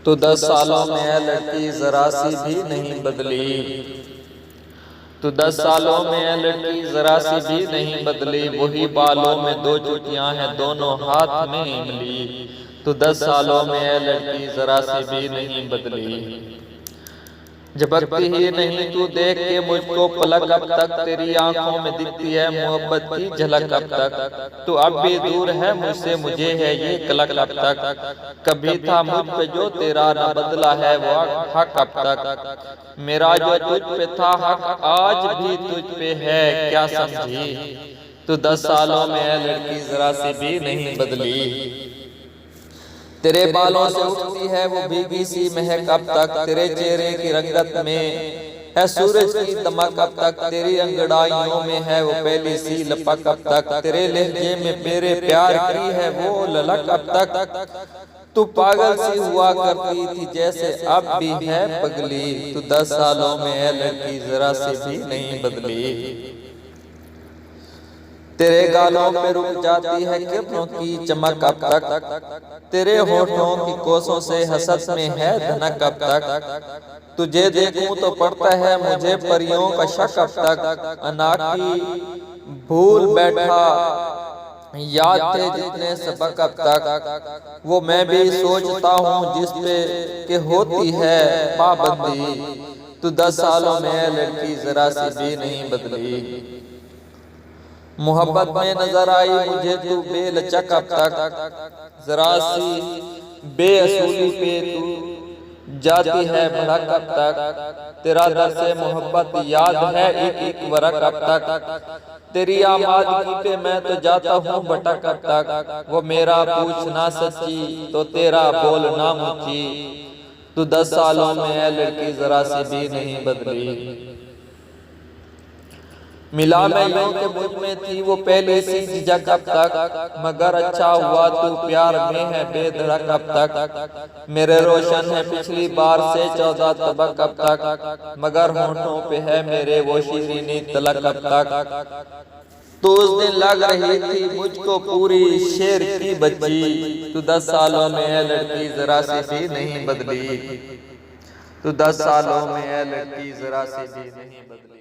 तो 10 सालों में है लड़की जरा सी भी नहीं बदली। तो 10 सालों में है लड़की जरा सी भी नहीं बदली। वही बालों में 2 चुटियां हैं, दोनों हाथ में इमली। तो 10 सालों में है लड़की जरा सी भी नहीं बदली। झपकती ही नहीं तू देख के मुझको पलक, अब तक तेरी आंखों में दिखती है मोहब्बत की झलक। अब तक तू अब भी दूर है मुझसे, मुझे है ये कलक। अब तक कभी था मुझ पे जो तेरा न बदला है वो हक। अब तक मेरा जो तुझ पे था हक आज भी तुझ पे है, क्या समझी। तो 10 सालों में है लड़की जरा सी भी नहीं बदली। तेरे बालों से उठती है वो भीगी सी महक। अब तक तेरे चेहरे की रंगत में है सूरज की दमक। अब तक तेरी अंगड़ाइयों में है वो पहली सी लपक। अब तक तेरे लहजे में मेरे प्यार की है वो ललक। अब तक तू पागल सी हुआ करती थी जैसे अब भी है पगली। तो 10 सालों में है लड़की जरा सी भी नहीं बदली। तेरे गालों पे रुक जाती है किरणों की चमक। अब तक तेरे होठों की कोसों से हसत में है धनक। अब तक तुझे देखूं तो पड़ता है मुझे परियों का शक। अब तक अनाकी भूल बैठा याद थे जितने सबक। अब तक वो मैं भी सोचता हूँ जिस पे के होती है पाबंदी। तो 10 सालों में लड़की जरा सी भी नहीं बदली। मोहब्बत में नजर आई मुझे तू बेलचक। अब तक जरा सी बेअसूली पे तू जाती है भड़क। अब तक तेरा दर्द से मोहब्बत याद है एक एक वरक। अब तक तेरी आमादगी पे मैं तो जाता हूँ भटक। अब तक वो मेरा पूछना सच्ची तो तेरा बोलना मुझी। तू 10 सालों में है लड़की जरा सी भी नहीं बदली। मिला मैं यूं के मुझ में थी वो पहले सी झिझक। अब तक मगर अच्छा हुआ तू प्यार में है बेधड़क। अब तक मेरे रोशन है पिछली बार से 14 तबक। अब तक मगर होठों पे है मेरे वो शीरीनी तलक। अब तक तो उस दिन लग रही थी मुझको पूरी शेर की बच्ची। तू 10 सालों में है लड़की जरा सी भी नहीं बदली। तू 10 सालों में है लड़की जरा सी भी नहीं बदली।